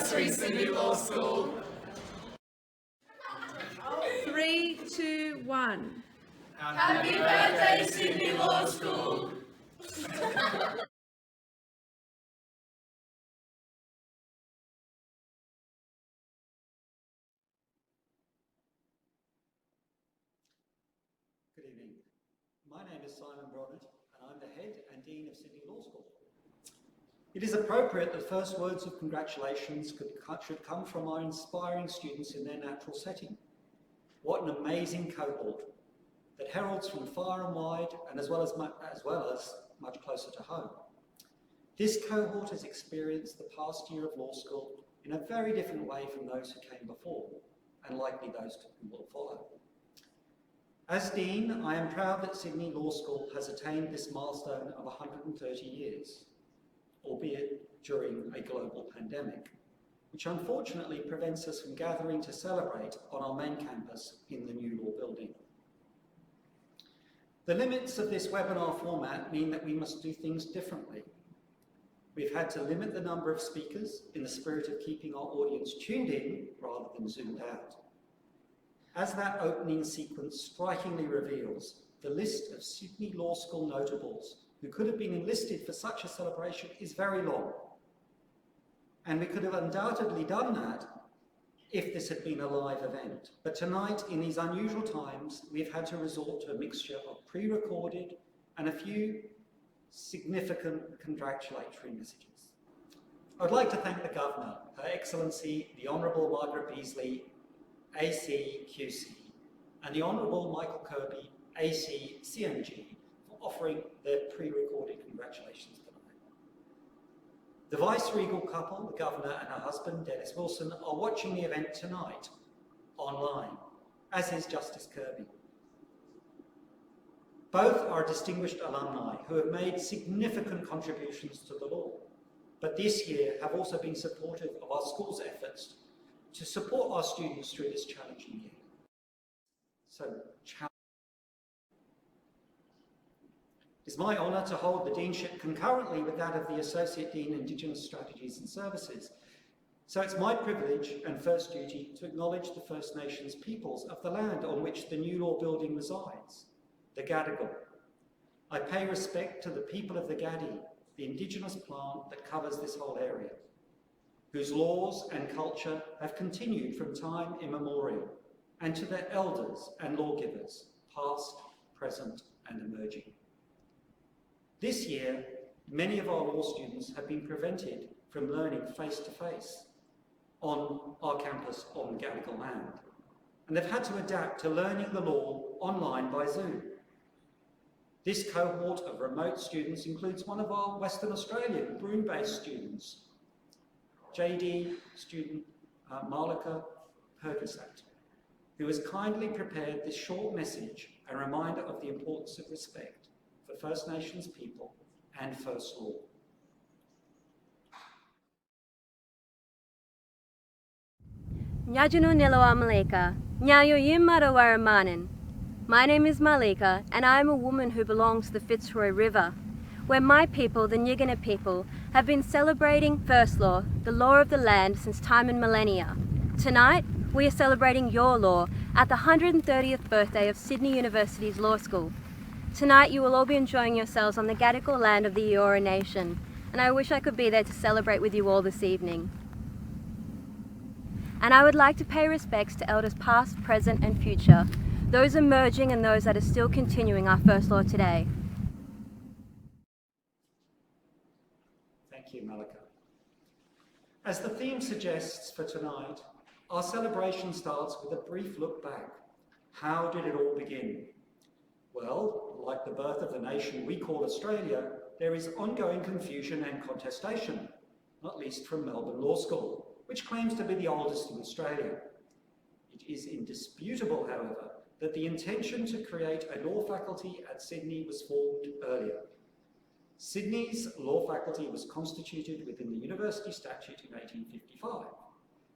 anniversary, Sydney Law School. 3, 2, 1. Happy birthday, Sydney Law School. Good evening. My name is Simon Bronnet, and I'm the Head and Dean of Sydney Law School. It is appropriate that first words of congratulations should come from our inspiring students in their natural setting. What an amazing cohort that heralds from far and wide, and as well as much closer to home. This cohort has experienced the past year of law school in a very different way from those who came before, and likely those who will follow. As Dean, I am proud that Sydney Law School has attained this milestone of 130 years, albeit during a global pandemic, which unfortunately prevents us from gathering to celebrate on our main campus in the new law building. The limits of this webinar format mean that we must do things differently. We've had to limit the number of speakers in the spirit of keeping our audience tuned in rather than zoomed out. As that opening sequence strikingly reveals, the list of Sydney Law School notables who could have been enlisted for such a celebration is very long. And we could have undoubtedly done that if this had been a live event. But tonight, in these unusual times, we've had to resort to a mixture of pre-recorded and a few significant congratulatory messages. I would like to thank the Governor, Her Excellency, the Honourable Margaret Beasley, AC QC, and the Honourable Michael Kirby, AC CMG, for offering their pre-recorded congratulations tonight. The vice-regal couple, the Governor and her husband, Dennis Wilson, are watching the event tonight, online, as is Justice Kirby. Both are distinguished alumni who have made significant contributions to the law, but this year have also been supportive of our school's efforts to support our students through this challenging year. It's my honour to hold the Deanship concurrently with that of the Associate Dean Indigenous Strategies and Services. So it's my privilege and first duty to acknowledge the First Nations peoples of the land on which the new law building resides, the Gadigal. I pay respect to the people of the Gadi, the Indigenous plant that covers this whole area, whose laws and culture have continued from time immemorial, and to their elders and lawgivers, past, present, and emerging. This year, many of our law students have been prevented from learning face-to-face on our campus on Gadigal land, and they've had to adapt to learning the law online by Zoom. This cohort of remote students includes one of our Western Australian Broome-based students, JD student Malika Pergasat, who has kindly prepared this short message, a reminder of the importance of respect for First Nations people and First Law. Nyajunu Niloa Malika, Nyayo Yimmarawara Manin. My name is Malika, and I am a woman who belongs to the Fitzroy River, where my people, the Nyigina people, have been celebrating First Law, the law of the land, since time and millennia. Tonight, we are celebrating your law at the 130th birthday of Sydney University's Law School. Tonight, you will all be enjoying yourselves on the Gadigal land of the Eora Nation, and I wish I could be there to celebrate with you all this evening. And I would like to pay respects to elders past, present, and future, those emerging and those that are still continuing our First Law today. Thank you, Malika. As the theme suggests for tonight, our celebration starts with a brief look back. How did it all begin? Well, like the birth of the nation we call Australia, there is ongoing confusion and contestation, not least from Melbourne Law School, which claims to be the oldest in Australia. It is indisputable, however, that the intention to create a law faculty at Sydney was formed earlier. Sydney's law faculty was constituted within the University Statute in 1855,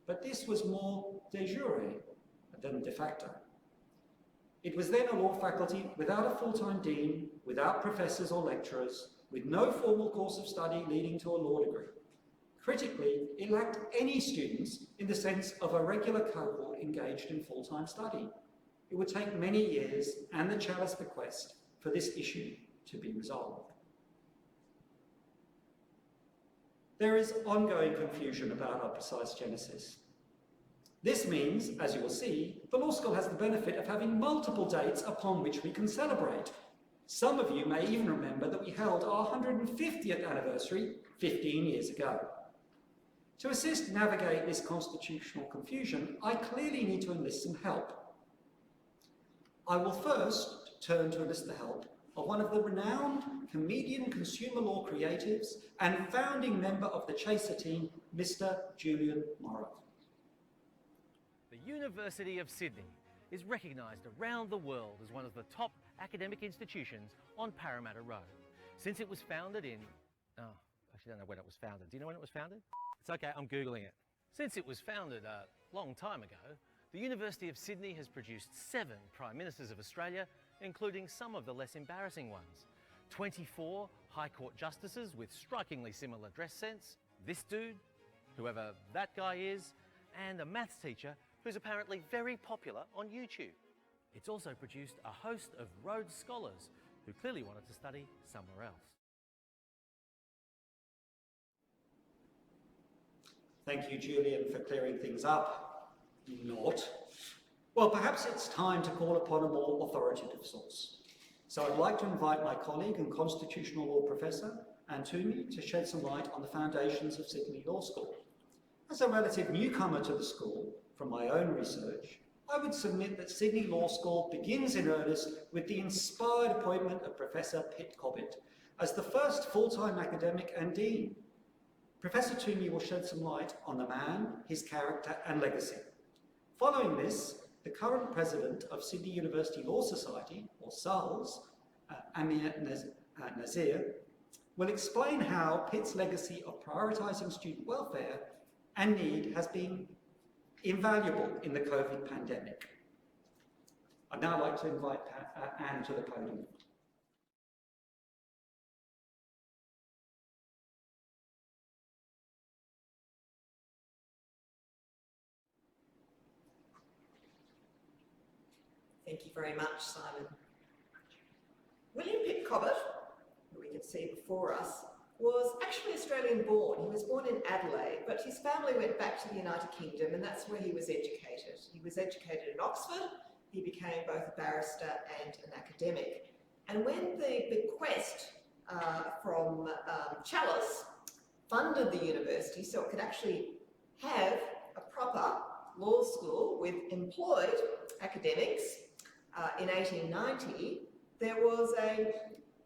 but this was more de jure than de facto. It was then a law faculty without a full-time dean, without professors or lecturers, with no formal course of study leading to a law degree. Critically, it lacked any students in the sense of a regular cohort engaged in full-time study. It would take many years and the Chalice bequest for this issue to be resolved. There is ongoing confusion about our precise genesis. This means, as you will see, the law school has the benefit of having multiple dates upon which we can celebrate. Some of you may even remember that we held our 150th anniversary 15 years ago. To assist navigate this constitutional confusion, I clearly need to enlist some help. I will first turn to enlist the help of one of the renowned comedian consumer law creatives and founding member of the Chaser team, Mr. Julian Morrow. The University of Sydney is recognised around the world as one of the top academic institutions on Parramatta Road. Since it was founded in... I actually don't know when it was founded. Do you know when it was founded? It's okay, I'm Googling it. Since it was founded a long time ago, the University of Sydney has produced 7 Prime Ministers of Australia, including some of the less embarrassing ones. 24 High Court Justices with strikingly similar dress sense, this dude, whoever that guy is, and a maths teacher who's apparently very popular on YouTube. It's also produced a host of Rhodes Scholars who clearly wanted to study somewhere else. Thank you, Julian, for clearing things up. Not. Well, perhaps it's time to call upon a more authoritative source. So I'd like to invite my colleague and constitutional law professor, Anne Toomey, to shed some light on the foundations of Sydney Law School. As a relative newcomer to the school, from my own research, I would submit that Sydney Law School begins in earnest with the inspired appointment of Professor Pitt as the first full-time academic and dean. Professor Toomey will shed some light on the man, his character and legacy. Following this, the current president of Sydney University Law Society, or SULS, Amir Nazir, will explain how Pitt's legacy of prioritising student welfare and need has been invaluable in the COVID pandemic. I'd now like to invite Anne to the podium. Thank you very much, Simon. William Pitt Covert, who we can see before us, was actually Australian born. He was born in Adelaide, but his family went back to the United Kingdom, and that's where he was educated. He was educated in Oxford. He became both a barrister and an academic. And when the bequest from Chalice funded the university so it could actually have a proper law school with employed academics, in 1890, there was a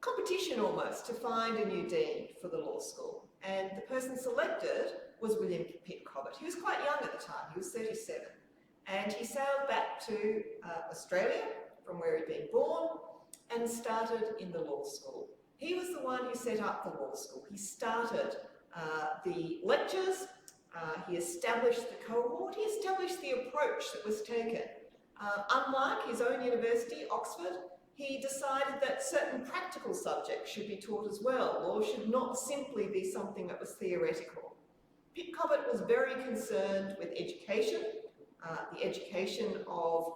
competition almost to find a new dean for the law school. And the person selected was William Pitt Covert. He was quite young at the time, he was 37. And he sailed back to Australia, from where he'd been born, and started in the law school. He was the one who set up the law school. He started the lectures, he established the cohort, he established the approach that was taken. Unlike his own university, Oxford, he decided that certain practical subjects should be taught as well. Law should not simply be something that was theoretical. Pitt Covert was very concerned with education, the education of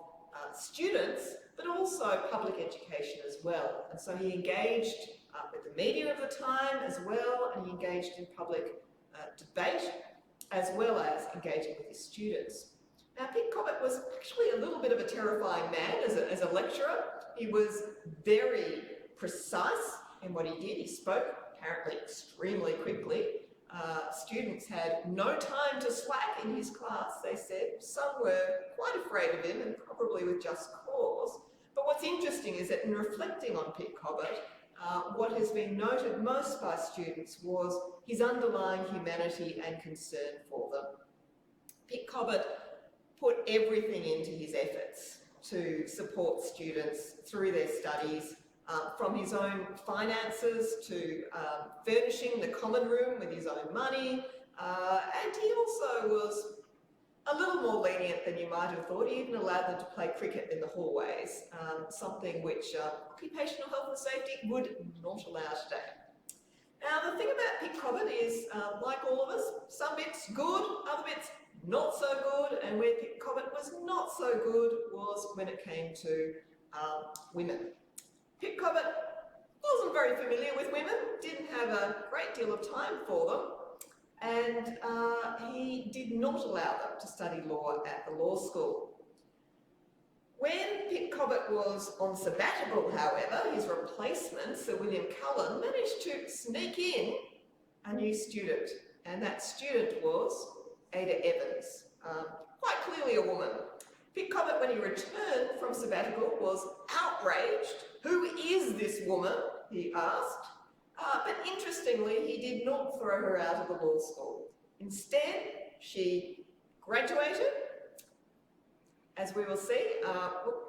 students, but also public education as well. And so he engaged with the media of the time as well, and he engaged in public debate, as well as engaging with his students. Now, Pitt Covert was actually a little bit of a terrifying man as a lecturer. He was very precise in what he did. He spoke apparently extremely quickly. Students had no time to slack in his class, they said. Some were quite afraid of him, and probably with just cause. But what's interesting is that in reflecting on Pitt Covert, what has been noted most by students was his underlying humanity and concern for them. Pitt Covert put everything into his efforts to support students through their studies, from his own finances to furnishing the common room with his own money, and he also was a little more lenient than you might have thought. He even allowed them to play cricket in the hallways, something which occupational health and safety would not allow today. Now, the thing about Pitt Covert is, like all of us, some bits good, other bits not so good, and where Pitt Covert was not so good was when it came to women. Pitt Covert wasn't very familiar with women, didn't have a great deal of time for them, and he did not allow them to study law at the law school. When Pitt Covert was on sabbatical, however, his replacement, Sir William Cullen, managed to sneak in a new student, and that student was Ada Evans, quite clearly a woman. Pitt Covert, when he returned from sabbatical, was outraged. "Who is this woman?" he asked. But interestingly, he did not throw her out of the law school. Instead, she graduated, as we will see.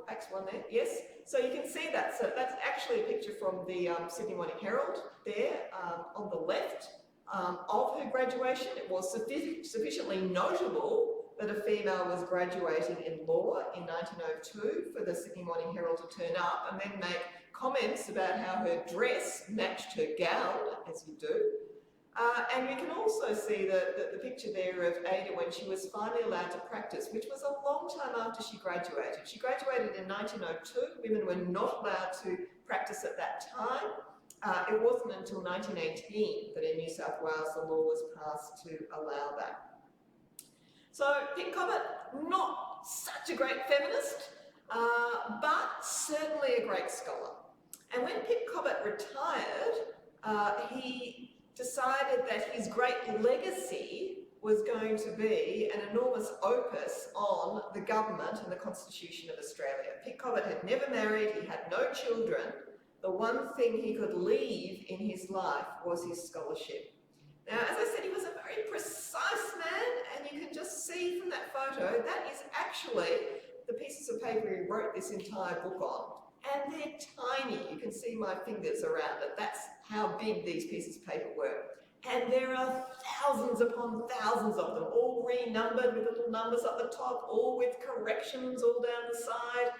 Back one there, yes. So you can see that. So that's actually a picture from the Sydney Morning Herald there on the left of her graduation. It was sufficiently notable that a female was graduating in law in 1902 for the Sydney Morning Herald to turn up and then make comments about how her dress matched her gown, as you do. And you can also see the picture there of Ada when she was finally allowed to practice, which was a long time after she graduated. She graduated in 1902. Women were not allowed to practice at that time. It wasn't until 1918 that in New South Wales the law was passed to allow that. So Pitt Covert, not such a great feminist, but certainly a great scholar. And when Pitt Covert retired, he decided that his great legacy was going to be an enormous opus on the government and the Constitution of Australia. Pitt Covert had never married, he had no children. The one thing he could leave in his life was his scholarship. Now, as I said, he was a very precise man, and you can just see from that photo, that is actually the pieces of paper he wrote this entire book on. And they're tiny. You can see my fingers around it. That's how big these pieces of paper were. And there are thousands upon thousands of them, all renumbered with little numbers at the top, all with corrections all down the side.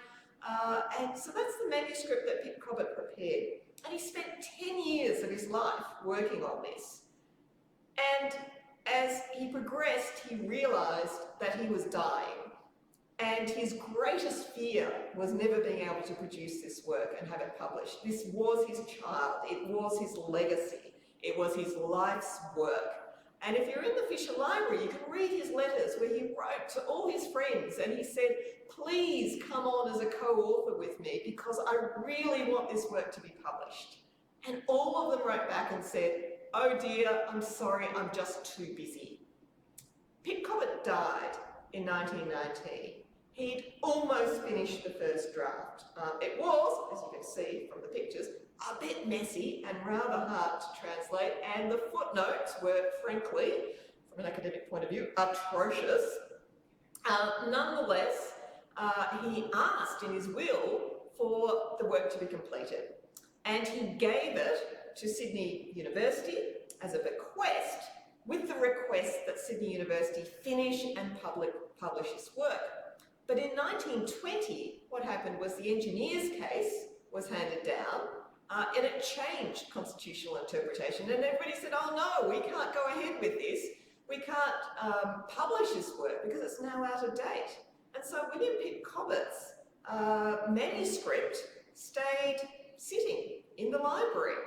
And so that's the manuscript that Pitt Covert prepared. And he spent 10 years of his life working on this. And as he progressed, he realised that he was dying. And his greatest fear was never being able to produce this work and have it published. This was his child, it was his legacy, it was his life's work. And if you're in the Fisher Library, you can read his letters where he wrote to all his friends and he said, "Please come on as a co-author with me because I really want this work to be published." And all of them wrote back and said, "Oh dear, I'm sorry, I'm just too busy." Pitt Covert died in 1919. He'd almost finished the first draft. It was, as you can see from the pictures, a bit messy and rather hard to translate, and the footnotes were, frankly, from an academic point of view, atrocious. Nonetheless, he asked in his will for the work to be completed, and he gave it to Sydney University as a bequest, with the request that Sydney University finish and publish his work. But in 1920, what happened was the engineer's case was handed down, and it changed constitutional interpretation, and everybody said, "Oh no, we can't go ahead with this. We can't publish this work because it's now out of date." And so William Pitt Covert's manuscript stayed sitting in the library,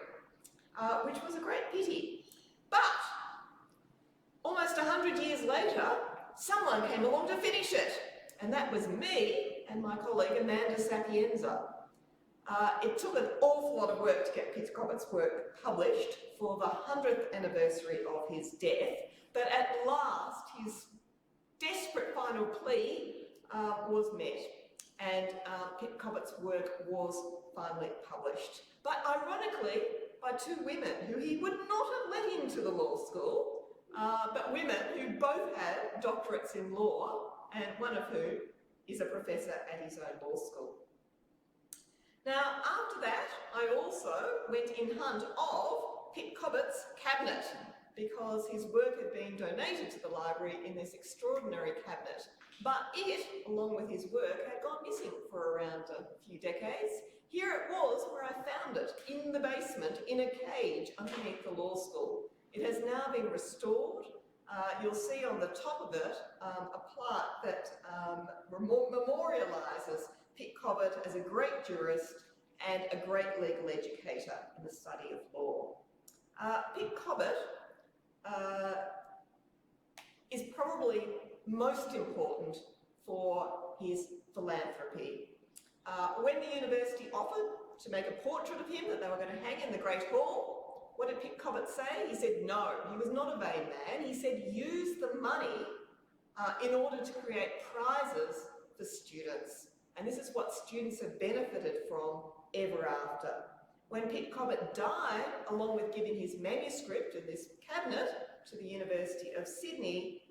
which was a great pity. But almost 100 years later, someone came along to finish it, and that was me and my colleague Amanda Sapienza. It took an awful lot of work to get Pitt Covert's work published for the 100th anniversary of his death, but at last his desperate final plea was met, and Pitt Covert's work was finally published. But ironically, by two women who he would not have let into the law school, but women who both had doctorates in law, and one of whom is a professor at his own law school. Now, after that, I also went in hunt of Pitt Covert's cabinet, because his work had been donated to the library in this extraordinary cabinet But it, along with his work, had gone missing for around a few decades. Here it was where I found it, in the basement, in a cage underneath the law school. It has now been restored. You'll see on the top of it a plaque that memorialises Pitt Covert as a great jurist and a great legal educator in the study of law. Pitt Covert is probably most important for his philanthropy. When the university offered to make a portrait of him that they were going to hang in the Great Hall, what did Pitt Covert say? He said no. He was not a vain man. He said use the money in order to create prizes for students. And this is what students have benefited from ever after. When Pitt Covert died, along with giving his manuscript in this cabinet to the University of Sydney,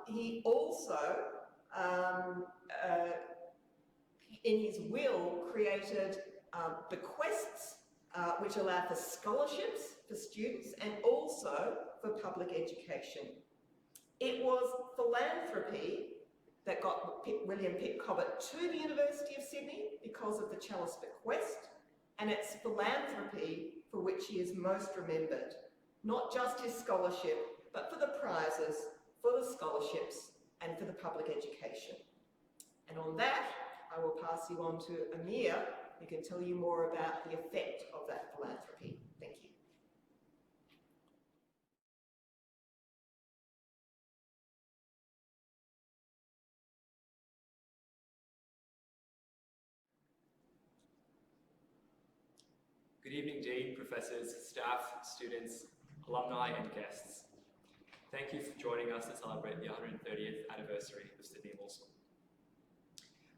he also, in his will, created bequests which allow for scholarships for students and also for public education. It was philanthropy that got William Pitt Covert to the University of Sydney because of the Chalice Bequest, and it's philanthropy for which he is most remembered. Not just his scholarship, but for the prizes, for the scholarships, and for the public education. And on that, I will pass you on to Amir, who can tell you more about the effect of that philanthropy. Thank you. Good evening, Dean, professors, staff, students, alumni, and guests. Thank you for joining us to celebrate the 130th anniversary of Sydney Law School.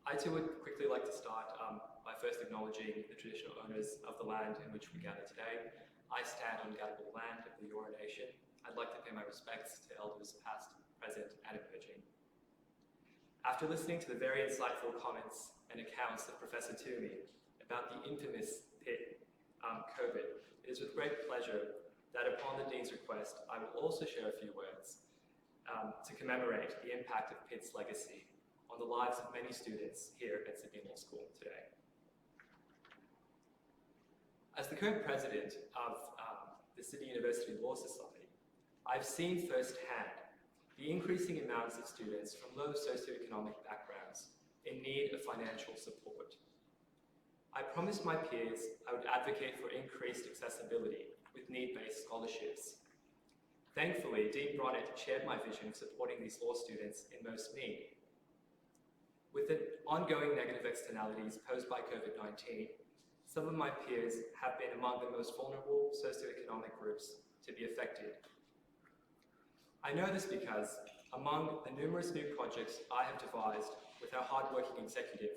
I too would quickly like to start by first acknowledging the traditional owners of the land in which we gather today. I stand on Gadigal land of the Eora Nation. I'd like to pay my respects to elders past, present, and emerging. After listening to the very insightful comments and accounts of Professor Toomey about the infamous Pitt Covert, it is with great pleasure that upon the Dean's request, I will also share a few words to commemorate the impact of Pitt's legacy on the lives of many students here at Sydney Law School today. As the current president of the Sydney University Law Society, I've seen firsthand the increasing amounts of students from low socioeconomic backgrounds in need of financial support. I promised my peers I would advocate for increased accessibility with need-based scholarships. Thankfully, Dean Bronnett shared my vision of supporting these law students in most need. With the ongoing negative externalities posed by COVID-19, some of my peers have been among the most vulnerable socioeconomic groups to be affected. I know this because among the numerous new projects I have devised with our hardworking executive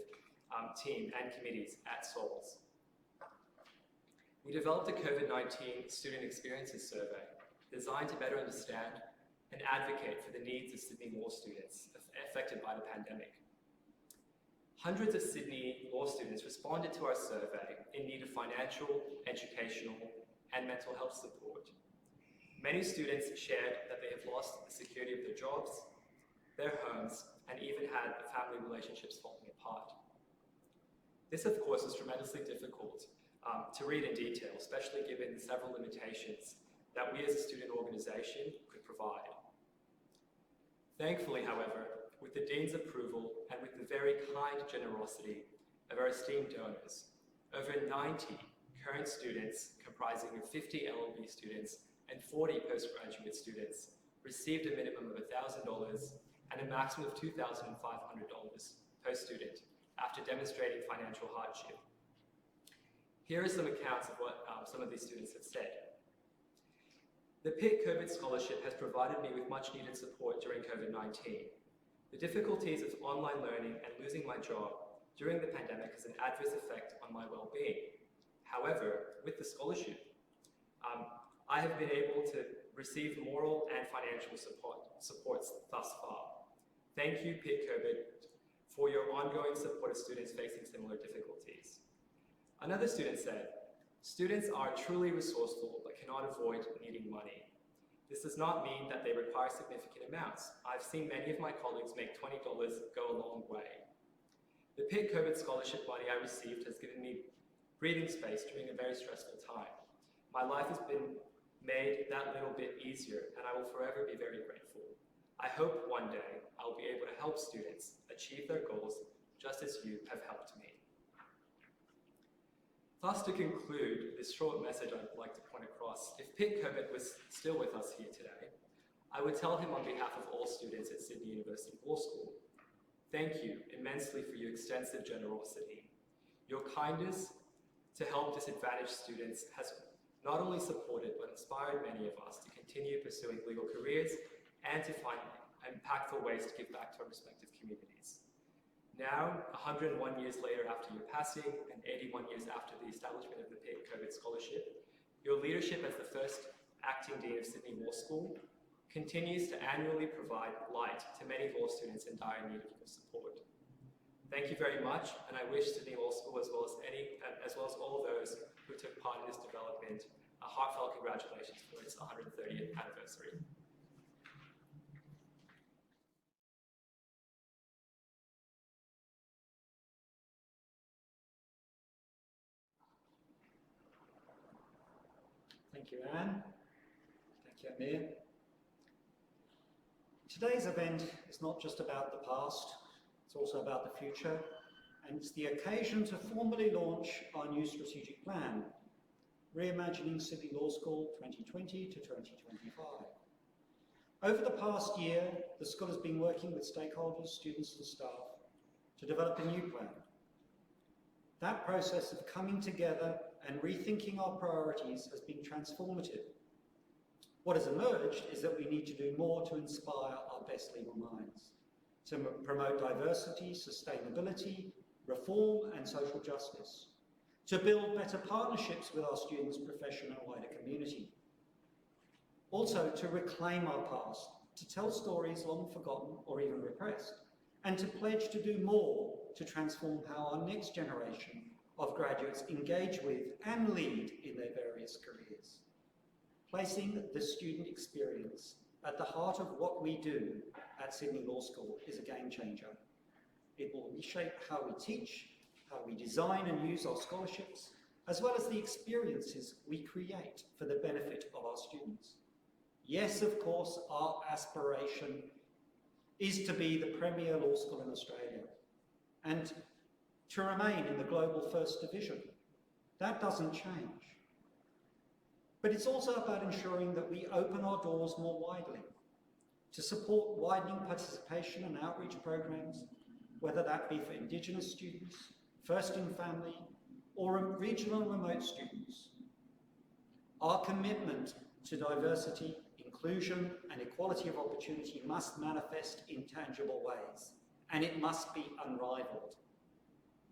team and committees at SOLS, we developed a COVID-19 student experiences survey designed to better understand and advocate for the needs of Sydney law students affected by the pandemic. Hundreds of Sydney law students responded to our survey in need of financial, educational, and mental health support. Many students shared that they have lost the security of their jobs, their homes, and even had family relationships falling apart. This, of course, is tremendously difficult to read in detail, especially given the several limitations that we as a student organisation could provide. Thankfully, however, with the Dean's approval and with the very kind generosity of our esteemed donors, over 90 current students comprising of 50 LLB students and 40 postgraduate students received a minimum of $1,000 and a maximum of $2,500 per student after demonstrating financial hardship. Here are some accounts of what some of these students have said. The Pitt Covert Scholarship has provided me with much needed support during COVID-19. The difficulties of online learning and losing my job during the pandemic has an adverse effect on my well-being. However, with the scholarship, I have been able to receive moral and financial supports thus far. Thank you, Pitt Covert, for your ongoing support of students facing similar difficulties. Another student said, students are truly resourceful but cannot avoid needing money. This does not mean that they require significant amounts. I've seen many of my colleagues make $20 go a long way. The Pitt Covert scholarship money I received has given me breathing space during a very stressful time. My life has been made that little bit easier, and I will forever be very grateful. I hope one day I'll be able to help students achieve their goals just as you have helped me. Thus, to conclude this short message I'd like to point across, if Pitt Covert was still with us here today, I would tell him on behalf of all students at Sydney University Law School, thank you immensely for your extensive generosity. Your kindness to help disadvantaged students has not only supported but inspired many of us to continue pursuing legal careers and to find impactful ways to give back to our respective communities. Now, 101 years later after your passing and 81 years after the establishment of the Pitt Covert Scholarship, your leadership as the first acting Dean of Sydney Law School continues to annually provide light to many law students in dire need of your support. Thank you very much, and I wish Sydney Law School, as well as all those who took part in this development, a heartfelt congratulations for its 130th anniversary. Thank you, Anne. Thank you, Amir. Today's event is not just about the past, it's also about the future, and it's the occasion to formally launch our new strategic plan, Reimagining Sydney Law School 2020 to 2025. Over the past year, the school has been working with stakeholders, students and staff to develop a new plan. That process of coming together and rethinking our priorities has been transformative. What has emerged is that we need to do more to inspire our best legal minds, to promote diversity, sustainability, reform and social justice, to build better partnerships with our students, profession and wider community. Also to reclaim our past, to tell stories long forgotten or even repressed, and to pledge to do more to transform how our next generation of graduates engage with and lead in their various careers. Placing the student experience at the heart of what we do at Sydney Law School is a game changer. It will reshape how we teach, how we design and use our scholarships, as well as the experiences we create for the benefit of our students. Yes, of course, our aspiration is to be the premier law school in Australia and to remain in the global first division. That doesn't change. But it's also about ensuring that we open our doors more widely to support widening participation and outreach programs, whether that be for Indigenous students, first in family, or regional and remote students. Our commitment to diversity, inclusion, and equality of opportunity must manifest in tangible ways, and it must be unrivaled.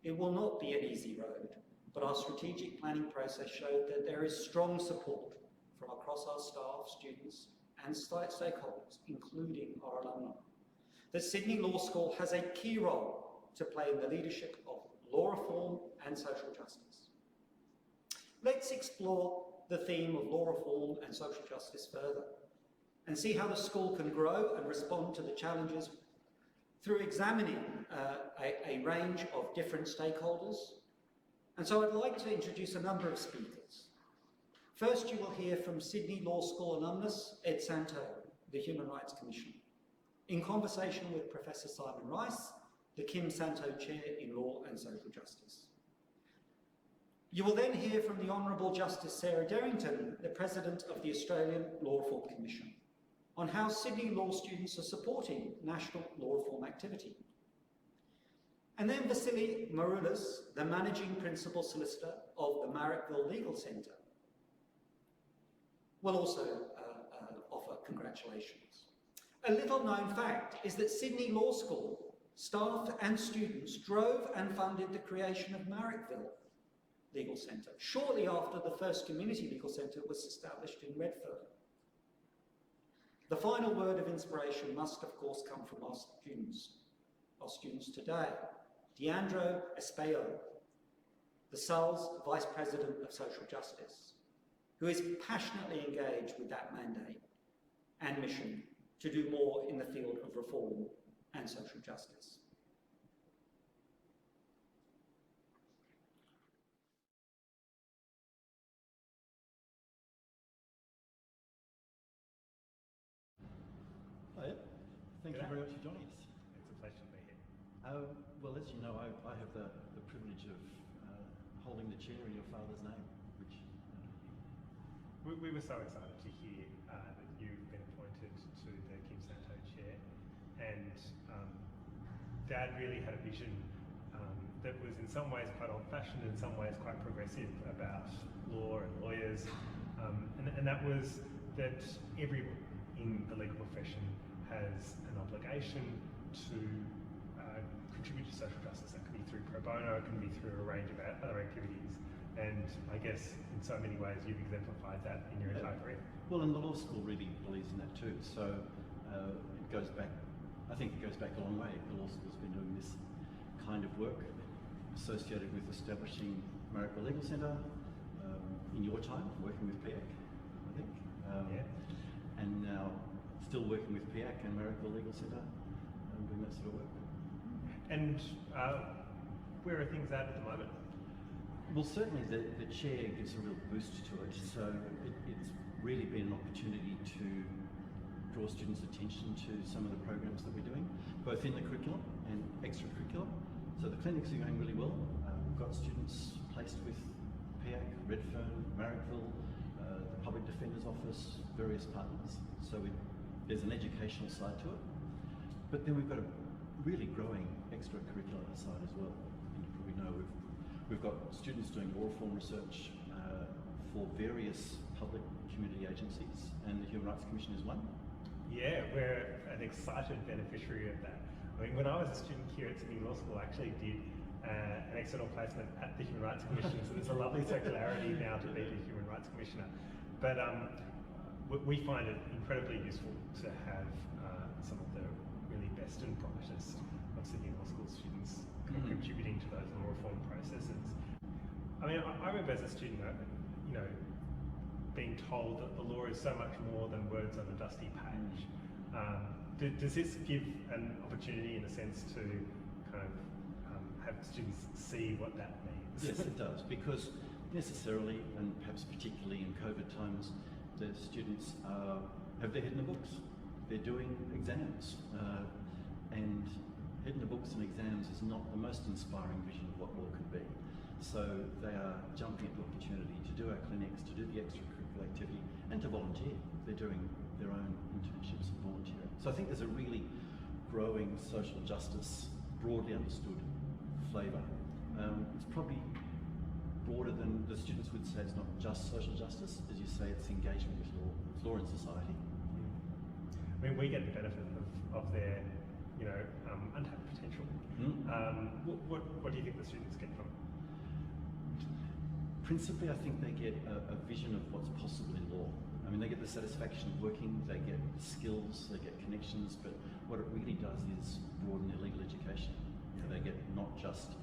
It will not be an easy road, but our strategic planning process showed that there is strong support from across our staff, students, and stakeholders, including our alumni. The Sydney Law School has a key role to play in the leadership of law reform and social justice. Let's explore the theme of law reform and social justice further and see how the school can grow and respond to the challenges through examining a range of different stakeholders. And so I'd like to introduce a number of speakers. First, you will hear from Sydney Law School alumnus Ed Santo, the Human Rights Commissioner, in conversation with Professor Simon Rice, the Kim Santo Chair in Law and Social Justice. You will then hear from the Honourable Justice Sarah Derrington, the President of the Australian Law Reform Commission, on how Sydney law students are supporting national law reform activity. And then Vasily Maroulis, the Managing Principal Solicitor of the Marrickville Legal Centre, will also offer congratulations. A little known fact is that Sydney Law School staff and students drove and funded the creation of Marrickville Legal Centre shortly after the first community legal centre was established in Redfern. The final word of inspiration must, of course, come from our students today. Deandro Espejo, the SAL's Vice President of Social Justice, who is passionately engaged with that mandate and mission to do more in the field of reform and social justice. Hi, thank you very much for joining us. It's a pleasure to be here. Well, as you know, I have the privilege of holding the chair in your father's name, which We were so excited to hear that you've been appointed to the Kim Santo chair, and Dad really had a vision that was in some ways quite old-fashioned, in some ways quite progressive about law and lawyers, and that was that everyone in the legal profession has an obligation to contribute to social justice. That can be through pro bono, it can be through a range of other activities. And I guess in so many ways you've exemplified that in your entire career. well, and the law school really believes in that too. So it goes back, I think it goes back a long way. The law school's been doing this kind of work associated with establishing Marrickville Legal Centre in your time, working with PIAC, I think. And now still working with PIAC and Marrickville Legal Centre, doing that sort of work. And where are things at the moment? Well, certainly the chair gives a real boost to it, so it's really been an opportunity to draw students' attention to some of the programs that we're doing, both in the curriculum and extracurricular. So the clinics are going really well. We've got students placed with PIAC, Redfern, Marrickville, the Public Defender's Office, various partners. So there's an educational side to it, but then we've got a really growing extracurricular side as well. You probably know we've got students doing law reform research for various public community agencies, and the Human Rights Commission is one. Yeah, we're an excited beneficiary of that. I mean, when I was a student here at Sydney Law School, I actually did an external placement at the Human Rights Commission, so there's a lovely circularity now to be the Human Rights Commissioner. But we find it incredibly useful to have some of the really best and brightest of Sydney Law School students contributing to those law reform processes. I mean, I remember as a student, you know, being told that the law is so much more than words on a dusty page. Does this give an opportunity, in a sense, to kind of have students see what that means? Yes, it does, because necessarily, and perhaps particularly in COVID times, the students have their head in the books. They're doing exams, and head in the books and exams is not the most inspiring vision of what law could be. So they are jumping at the opportunity to do our clinics, to do the extracurricular activity, and to volunteer. They're doing their own internships and volunteering. So I think there's a really growing social justice, broadly understood flavour. It's probably broader than the students would say. It's not just social justice, as you say, it's engagement with law. It's law in society. I mean, we get the benefit of their, you know, untapped potential. What do you think the students get from it? Principally, I think they get a vision of what's possible in law. I mean, they get the satisfaction of working, they get skills, they get connections, but what it really does is broaden their legal education. You know, they get not just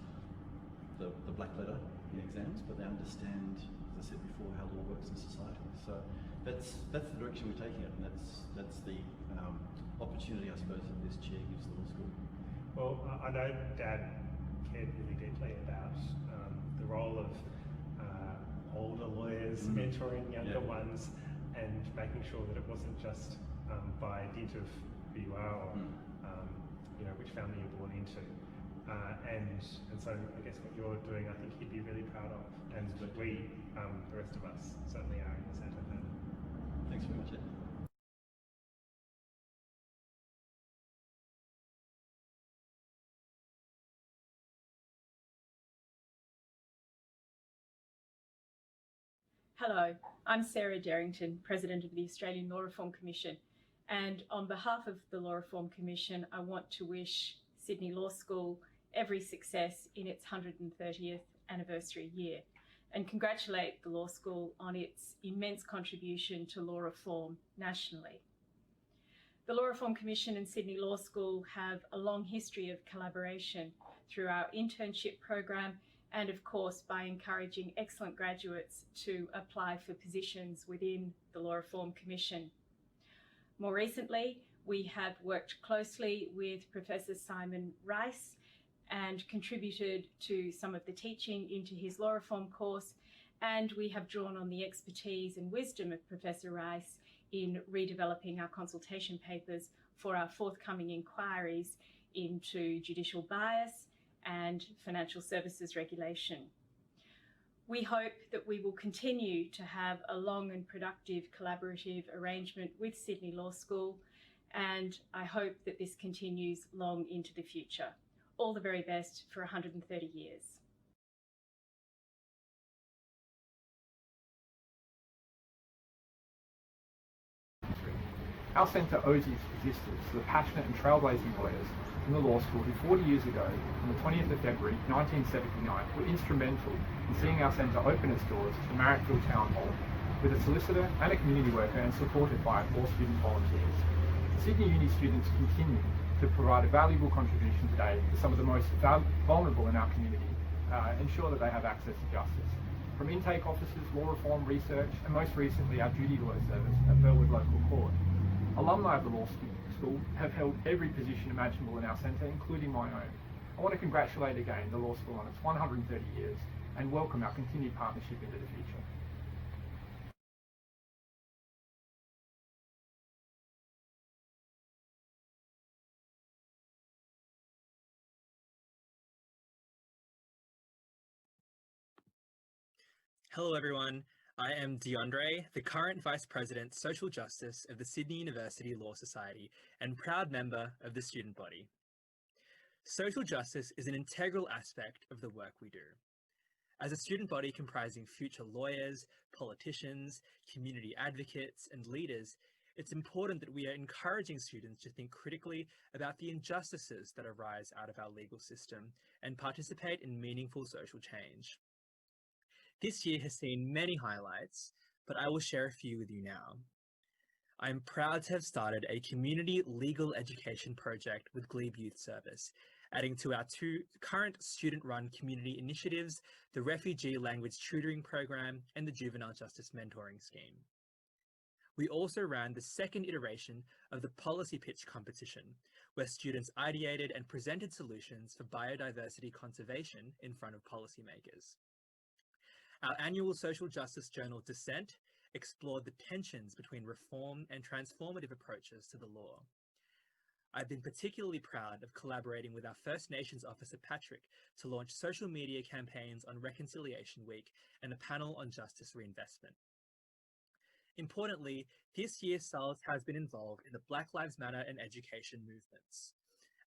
the black letter in exams, but they understand, as I said before, how law works in society. So that's the direction we're taking it, and that's the opportunity, I suppose, that this chair gives the law school. Well, I know Dad cared really deeply about the role of older lawyers mentoring younger ones, and making sure that it wasn't just by dint of who you are or you know, which family you're born into. And so I guess what you're doing, I think he'd be really proud of, and we, the rest of us, certainly are in the Santo family. Thanks very much, Ed. Hello, I'm Sarah Derrington, President of the Australian Law Reform Commission, and on behalf of the Law Reform Commission, I want to wish Sydney Law School every success in its 130th anniversary year, and congratulate the Law School on its immense contribution to law reform nationally. The Law Reform Commission and Sydney Law School have a long history of collaboration through our internship program, and of course by encouraging excellent graduates to apply for positions within the Law Reform Commission. More recently, we have worked closely with Professor Simon Rice and contributed to some of the teaching into his law reform course, and we have drawn on the expertise and wisdom of Professor Rice in redeveloping our consultation papers for our forthcoming inquiries into judicial bias and financial services regulation. We hope that we will continue to have a long and productive collaborative arrangement with Sydney Law School, and I hope that this continues long into the future. All the very best for 130 years. Our centre owes its existence to the passionate and trailblazing lawyers from the law school who 40 years ago, on the 20th of February 1979, were instrumental in seeing our centre open its doors to the Marrickville Town Hall with a solicitor and a community worker and supported by 4 student volunteers. Sydney Uni students continue to provide a valuable contribution today to some of the most vulnerable in our community, ensure that they have access to justice. From intake officers, law reform research, and most recently our duty lawyer service at Burwood Local Court. Alumni of the law school have held every position imaginable in our centre, including my own. I want to congratulate again the law school on its 130 years and welcome our continued partnership into the future. Hello everyone, I am DeAndre, the current Vice President Social Justice of the Sydney University Law Society and proud member of the student body. Social justice is an integral aspect of the work we do. As a student body comprising future lawyers, politicians, community advocates and leaders, it's important that we are encouraging students to think critically about the injustices that arise out of our legal system and participate in meaningful social change. This year has seen many highlights, but I will share a few with you now. I am proud to have started a community legal education project with Glebe Youth Service, adding to our 2 current student-run community initiatives, the Refugee Language Tutoring Program and the Juvenile Justice Mentoring Scheme. We also ran the second iteration of the Policy Pitch competition, where students ideated and presented solutions for biodiversity conservation in front of policymakers. Our annual social justice journal, Dissent, explored the tensions between reform and transformative approaches to the law. I've been particularly proud of collaborating with our First Nations officer, Patrick, to launch social media campaigns on Reconciliation Week and a panel on justice reinvestment. Importantly, this year SALS has been involved in the Black Lives Matter and education movements.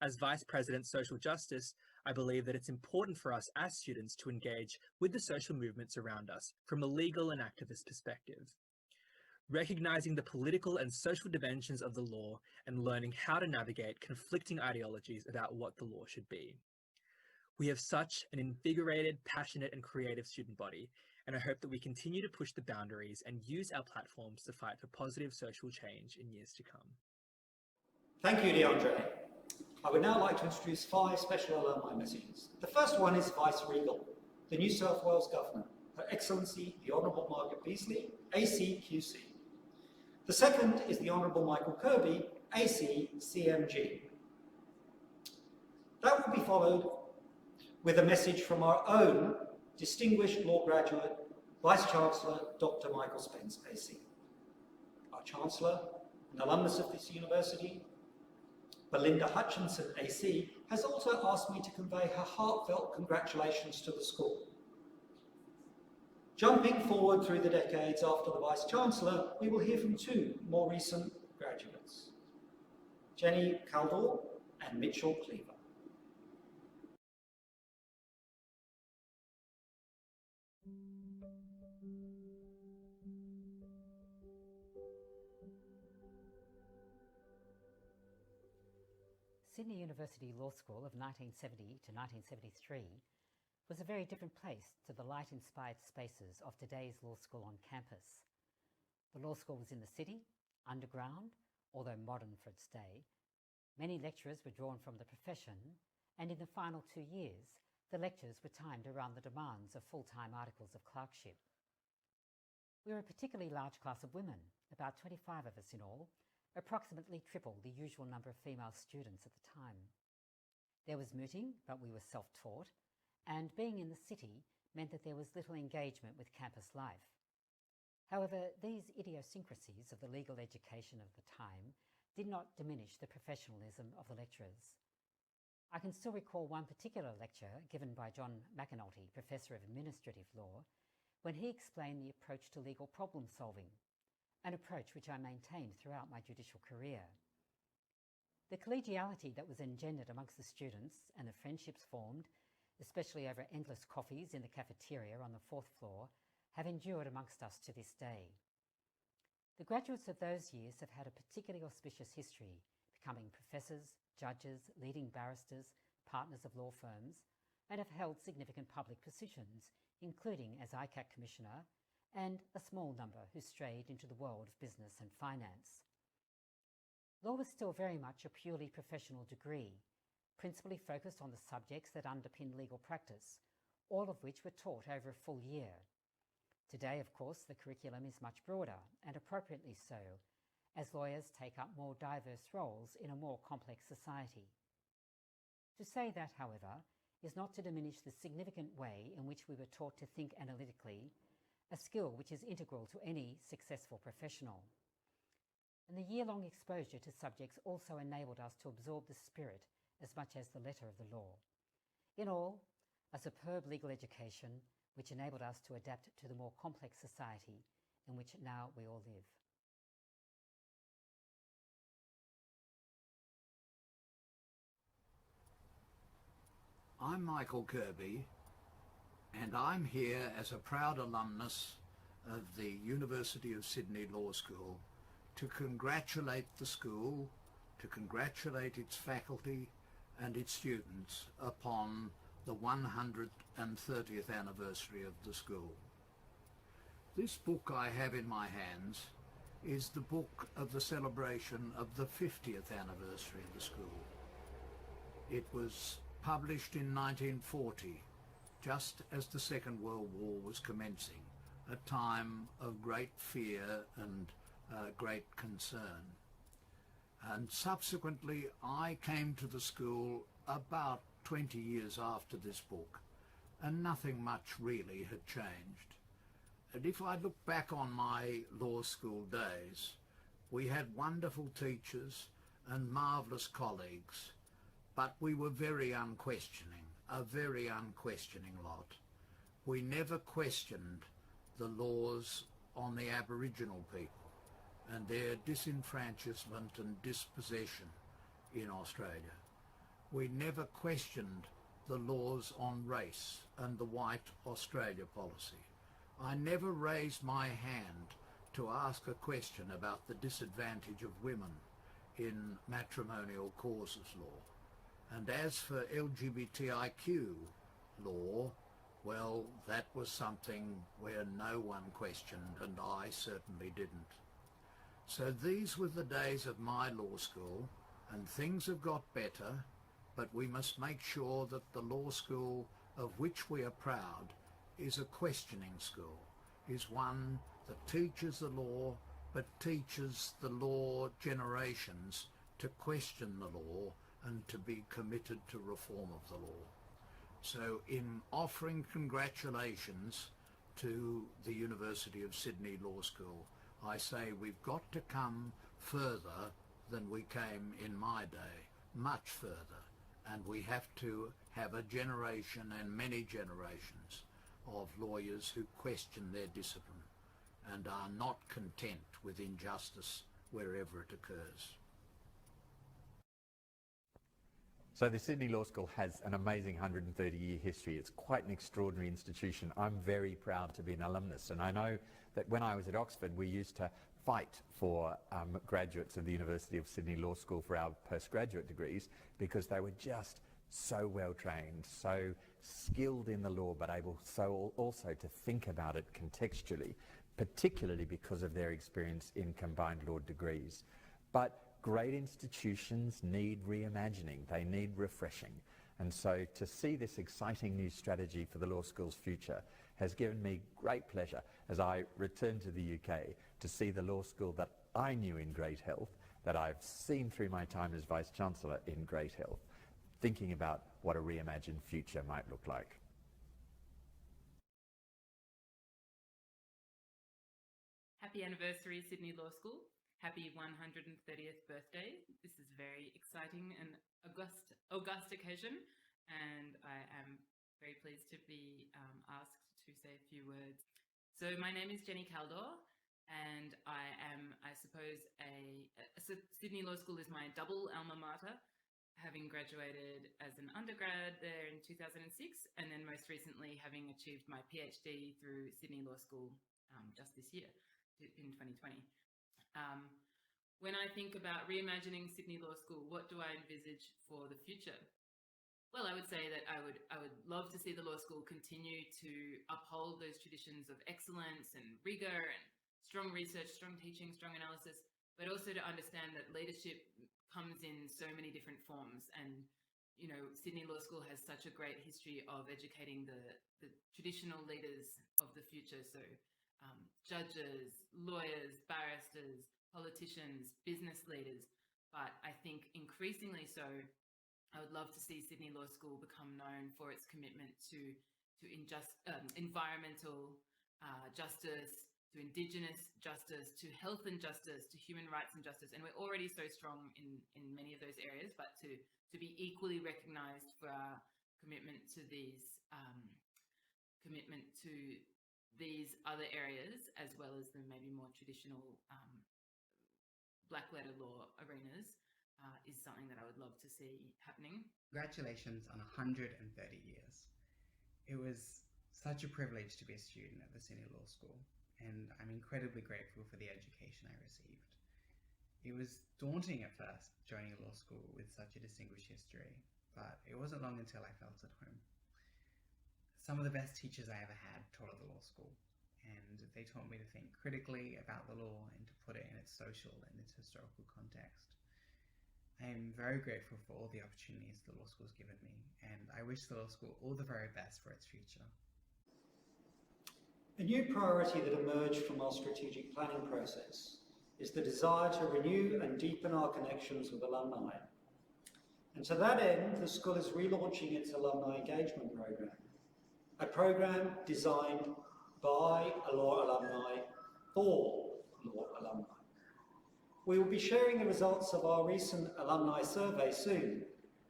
As Vice President Social Justice, I believe that it's important for us as students to engage with the social movements around us from a legal and activist perspective. Recognizing the political and social dimensions of the law and learning how to navigate conflicting ideologies about what the law should be. We have such an invigorated, passionate and creative student body, and I hope that we continue to push the boundaries and use our platforms to fight for positive social change in years to come. Thank you, DeAndre. I would now like to introduce 5 special alumni messages. The first one is Vice Regal, the New South Wales Governor, Her Excellency the Honourable Margaret Beasley, ACQC. The second is the Honourable Michael Kirby, ACCMG. That will be followed with a message from our own distinguished law graduate, Vice-Chancellor Dr. Michael Spence, AC. Our Chancellor, an alumnus of this university, Belinda Hutchinson, AC, has also asked me to convey her heartfelt congratulations to the school. Jumping forward through the decades after the Vice-Chancellor, we will hear from 2 more recent graduates, Jenny Caldwell and Mitchell Cleaver. Sydney University Law School of 1970 to 1973 was a very different place to the light-inspired spaces of today's law school on campus. The law school was in the city, underground, although modern for its day. Many lecturers were drawn from the profession, and in the final 2 years, the lectures were timed around the demands of full-time articles of clerkship. We were a particularly large class of women, about 25 of us in all, approximately triple the usual number of female students at the time. There was mooting, but we were self-taught, and being in the city meant that there was little engagement with campus life. However, these idiosyncrasies of the legal education of the time did not diminish the professionalism of the lecturers. I can still recall one particular lecture given by John McAnulty, Professor of Administrative Law, when he explained the approach to legal problem solving, an approach which I maintained throughout my judicial career. The collegiality that was engendered amongst the students and the friendships formed, especially over endless coffees in the cafeteria on the 4th floor, have endured amongst us to this day. The graduates of those years have had a particularly auspicious history, becoming professors, judges, leading barristers, partners of law firms, and have held significant public positions, including as ICAC Commissioner, and a small number who strayed into the world of business and finance. Law was still very much a purely professional degree, principally focused on the subjects that underpin legal practice, all of which were taught over a full year. Today, of course, the curriculum is much broader, and appropriately so, as lawyers take up more diverse roles in a more complex society. To say that, however, is not to diminish the significant way in which we were taught to think analytically, a skill which is integral to any successful professional. And the year-long exposure to subjects also enabled us to absorb the spirit as much as the letter of the law. In all, a superb legal education which enabled us to adapt to the more complex society in which now we all live. I'm Michael Kirby, and I'm here as a proud alumnus of the University of Sydney Law School to congratulate the school, to congratulate its faculty and its students upon the 130th anniversary of the school. This book I have in my hands is the book of the celebration of the 50th anniversary of the school. It was published in 1940, just as the Second World War was commencing, a time of great fear and great concern. And subsequently, I came to the school about 20 years after this book, and nothing much really had changed. And if I look back on my law school days, we had wonderful teachers and marvellous colleagues, but we were very unquestioning, a very unquestioning lot. We never questioned the laws on the Aboriginal people and their disenfranchisement and dispossession in Australia. We never questioned the laws on race and the White Australia policy. I never raised my hand to ask a question about the disadvantage of women in matrimonial causes law. And as for LGBTIQ law, well, that was something where no one questioned, and I certainly didn't. So these were the days of my law school, and things have got better, but we must make sure that the law school of which we are proud is a questioning school, is one that teaches the law, but teaches the law generations to question the law and to be committed to reform of the law. So in offering congratulations to the University of Sydney Law School, I say we've got to come further than we came in my day, much further, and we have to have a generation and many generations of lawyers who question their discipline and are not content with injustice wherever it occurs. So the Sydney Law School has an amazing 130-year history. It's quite an extraordinary institution. I'm very proud to be an alumnus, and I know that when I was at Oxford we used to fight for graduates of the University of Sydney Law School for our postgraduate degrees because they were just so well trained, so skilled in the law, but able so also to think about it contextually, particularly because of their experience in combined law degrees. But great institutions need reimagining, they need refreshing. And so to see this exciting new strategy for the law school's future has given me great pleasure as I return to the UK to see the law school that I knew in great health, that I've seen through my time as Vice-Chancellor in great health, thinking about what a reimagined future might look like. Happy anniversary, Sydney Law School. Happy 130th birthday. This is a very exciting and august occasion, and I am very pleased to be asked to say a few words. So my name is Jenny Caldwell, and I am, I suppose, Sydney Law School is my double alma mater, having graduated as an undergrad there in 2006, and then most recently having achieved my PhD through Sydney Law School just this year in 2020. When I think about reimagining Sydney Law School, what do I envisage for the future? Well, I would say that I would love to see the law school continue to uphold those traditions of excellence and rigor and strong research, strong teaching, strong analysis, but also to understand that leadership comes in so many different forms. And, you know, Sydney Law School has such a great history of educating the traditional leaders of the future. So judges, lawyers, barristers, politicians, business leaders. But I think increasingly so, I would love to see Sydney Law School become known for its commitment to environmental justice, to Indigenous justice, to health and justice, to human rights and justice. And we're already so strong in many of those areas, but to be equally recognised for our commitment to these other areas, as well as the maybe more traditional black letter law arenas, is something that I would love to see happening. Congratulations on 130 years. It was such a privilege to be a student at the Sydney Law School, and I'm incredibly grateful for the education I received. It was daunting at first, joining a law school with such a distinguished history, but it wasn't long until I felt at home. Some of the best teachers I ever had taught at the law school, and they taught me to think critically about the law and to put it in its social and its historical context. I am very grateful for all the opportunities the law school has given me, and I wish the law school all the very best for its future. A new priority that emerged from our strategic planning process is the desire to renew and deepen our connections with alumni. And to that end, the school is relaunching its alumni engagement program, a program designed by a law alumni for law alumni. We will be sharing the results of our recent alumni survey soon,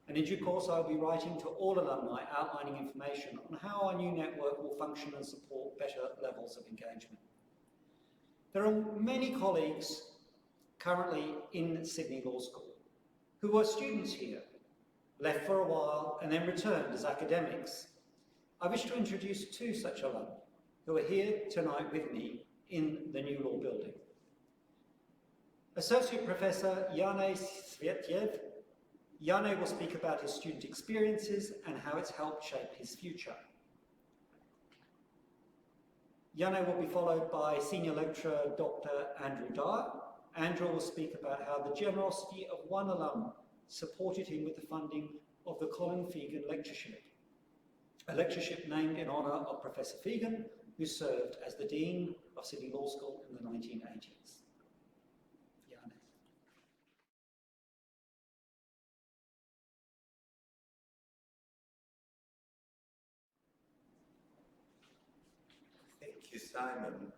and in due course I will be writing to all alumni outlining information on how our new network will function and support better levels of engagement. There are many colleagues currently in Sydney Law School who are students here, left for a while and then returned as academics. I wish to introduce two such alumni who are here tonight with me in the new law building. Associate Professor Yane Svetyev. Yane will speak about his student experiences and how it's helped shape his future. Yane will be followed by Senior Lecturer Dr. Andrew Dyer. Andrew will speak about how the generosity of one alum supported him with the funding of the Colin Fegan Lectureship, a lectureship named in honour of Professor Fegan, who served as the Dean of Sydney Law School in the 1980s. Thank you, Simon.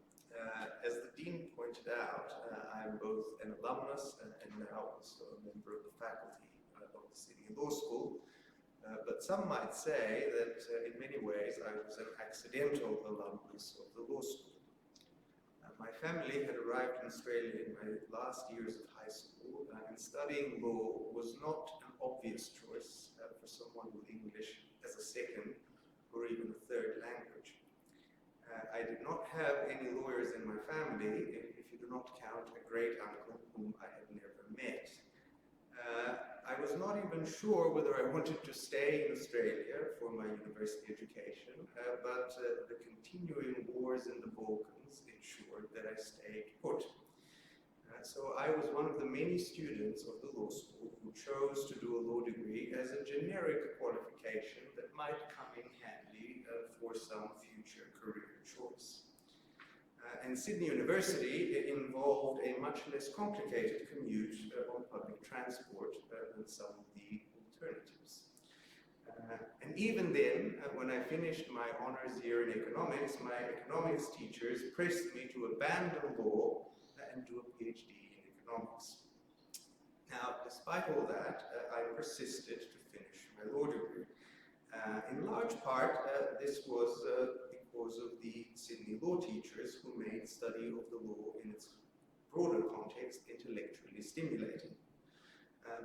As the Dean pointed out, I'm both an alumnus and now also a member of the faculty of the Sydney Law School. But some might say that in many ways I was an accidental alumnus of the law school. My family had arrived in Australia in my last years of high school, and studying law was not an obvious choice for someone with English as a second or even a third language. I did not have any lawyers in my family, if you do not count a great uncle whom I had never met. I was not even sure whether I wanted to stay in Australia for my university education, but the continuing wars in the Balkans ensured that I stayed put. So I was one of the many students of the law school who chose to do a law degree as a generic qualification that might come in handy for some future career choice. And Sydney University involved a much less complicated commute on public transport than some of the alternatives. And even then, when I finished my honours year in economics, my economics teachers pressed me to abandon law and do a PhD in economics. Now, despite all that, I persisted to finish my law degree. In large part, this was because of the Sydney law teachers who made study of the law in its broader context intellectually stimulating.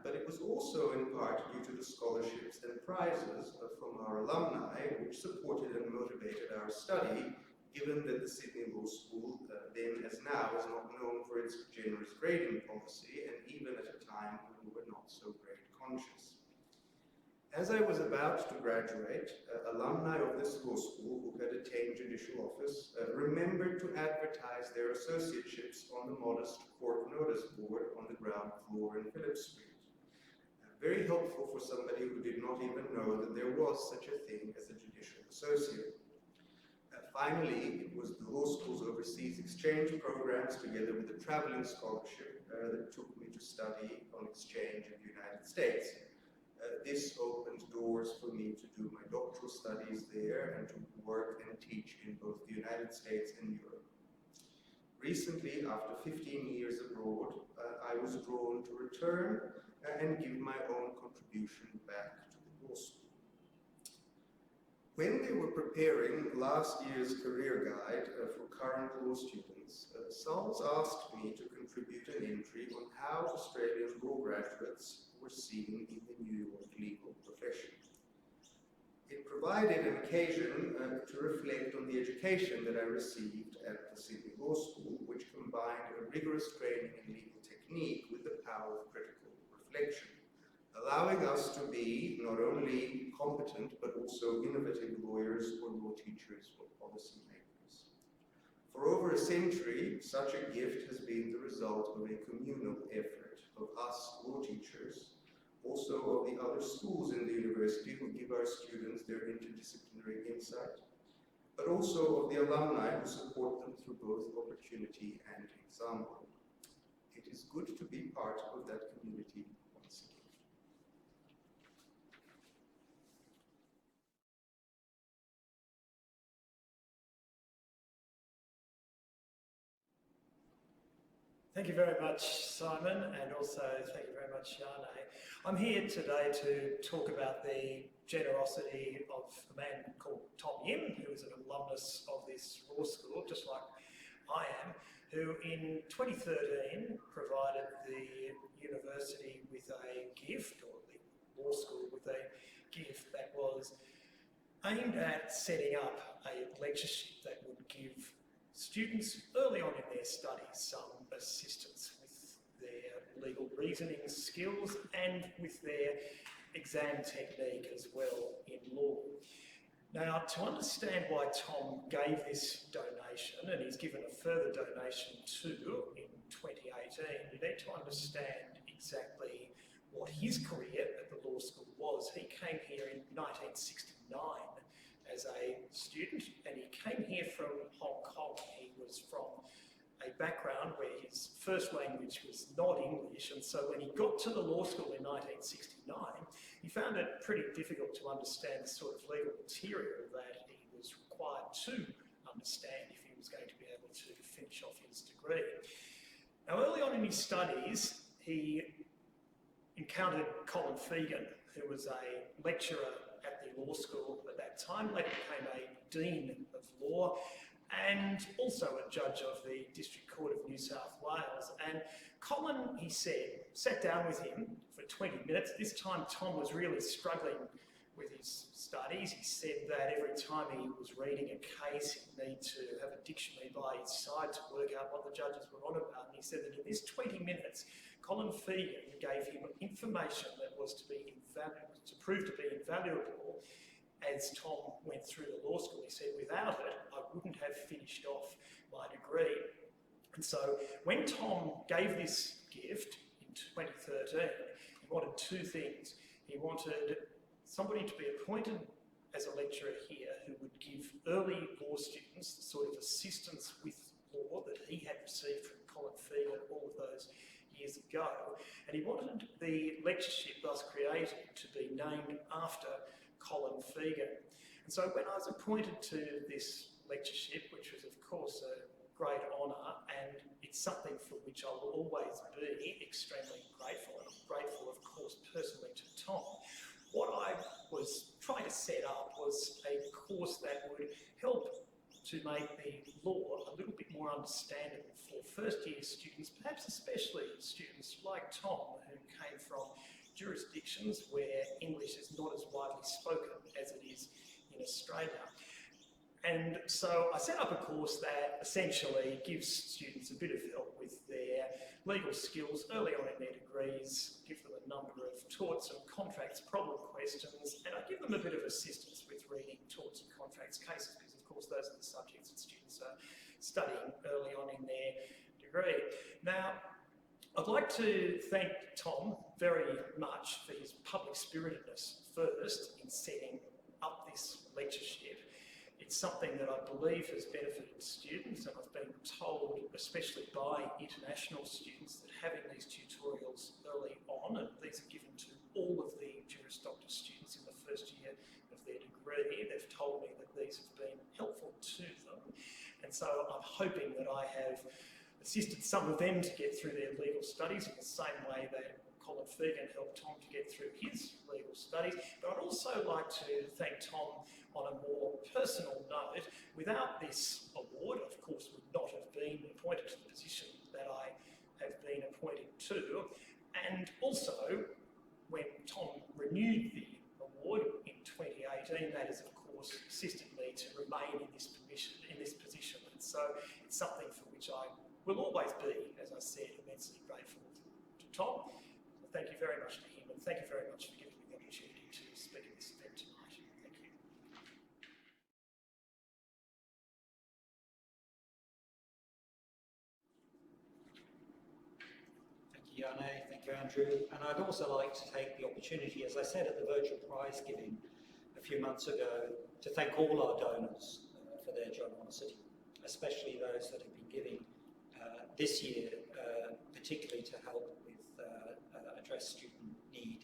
But it was also in part due to the scholarships and prizes from our alumni, which supported and motivated our study, given that the Sydney Law School, then as now, is not known for its generous grading policy, and even at a time when we were not so grade conscious. As I was about to graduate, alumni of this law school who had attained judicial office remembered to advertise their associateships on the modest court notice board on the ground floor in Phillip Street. Very helpful for somebody who did not even know that there was such a thing as a judicial associate. Finally, it was the law school's overseas exchange programs together with the traveling scholarship that took me to study on exchange in the United States. This opened doors for me to do my doctoral studies there and to work and teach in both the United States and Europe. Recently, after 15 years abroad, I was drawn to return and give my own contribution back to the law school. When they were preparing last year's career guide for current law students, SALS asked me to contribute an entry on how Australian law graduates were seen in the New York legal profession. It provided an occasion to reflect on the education that I received at the Sydney Law School, which combined a rigorous training in legal technique with the power of critical reflection, allowing us to be not only competent but also innovative lawyers or law teachers or policymakers. For over a century, such a gift has been the result of a communal effort of us law teachers, also of the other schools in the university who give our students their interdisciplinary insight, but also of the alumni who support them through both opportunity and example. It is good to be part of that community once again. Thank you very much, Simon, and also thank you very much, Jane. I'm here today to talk about the generosity of a man called Tom Yim, who is an alumnus of this law school, just like I am, who in 2013 provided the university with a gift, or the law school with a gift that was aimed at setting up a lectureship that would give students early on in their studies some assistance with their legal reasoning skills and with their exam technique as well in law. Now, to understand why Tom gave this donation, and he's given a further donation too in 2018, you need to understand exactly what his career at the law school was. He came here in 1969 as a student, and he came here from Hong Kong. He was from a background where his first language was not English, and so when he got to the law school in 1969, he found it pretty difficult to understand the sort of legal material that he was required to understand if he was going to be able to finish off his degree. Now, early on in his studies, he encountered Colin Fegan, who was a lecturer at the law school at that time, later became a Dean of Law, and also a judge of the District Court of New South Wales. And Colin, he said, sat down with him for 20 minutes. This time Tom was really struggling with his studies. He said that every time he was reading a case, he'd need to have a dictionary by his side to work out what the judges were on about. And he said that in this 20 minutes, Colin Fegan gave him information that was to prove to be invaluable as Tom went through the law school. He said, without it, I wouldn't have finished off my degree. And so when Tom gave this gift in 2013, he wanted two things. He wanted somebody to be appointed as a lecturer here who would give early law students the sort of assistance with law that he had received from Colin Fegan all of those years ago, and he wanted the lectureship thus created to be named after Colin Fegan. And so when I was appointed to this lectureship, which was of course a great honour, and it's something for which I will always be extremely grateful, and I'm grateful of course personally to Tom, what I was trying to set up was a course that would help to make the law a little bit more understandable for first year students, perhaps especially students like Tom, who came from jurisdictions where English is not as widely spoken as it is in Australia. And so I set up a course that essentially gives students a bit of help with their legal skills early on in their degrees, give them a number of torts and contracts problem questions, and I give them a bit of assistance with reading torts and contracts cases, because of course those are the subjects that students are studying early on in their degree. Now, I'd like to thank Tom very much for his public spiritedness first in setting up this lectureship. It's something that I believe has benefited students, and I've been told, especially by international students, that having these tutorials early on, and these are given to all of the Juris Doctor students in the first year of their degree, they've told me that these have been helpful to them. And so I'm hoping that I have assisted some of them to get through their legal studies in the same way that Colin Fegan helped Tom to get through his legal studies. But I'd also like to thank Tom on a more personal note. Without this award, of course, would not have been appointed to the position that I have been appointed to. And also, when Tom renewed the award in 2018, that has, of course, assisted me to remain in this position. And so it's something for which I will always be, as I said, immensely grateful to Tom. So thank you very much to him, and thank you very much for giving me the opportunity to speak at this event tonight. Thank you. Thank you, Yane. Thank you, Andrew. And I'd also like to take the opportunity, as I said at the virtual prize giving a few months ago, to thank all our donors for their generosity, especially those that have been giving this year, particularly to help with address student need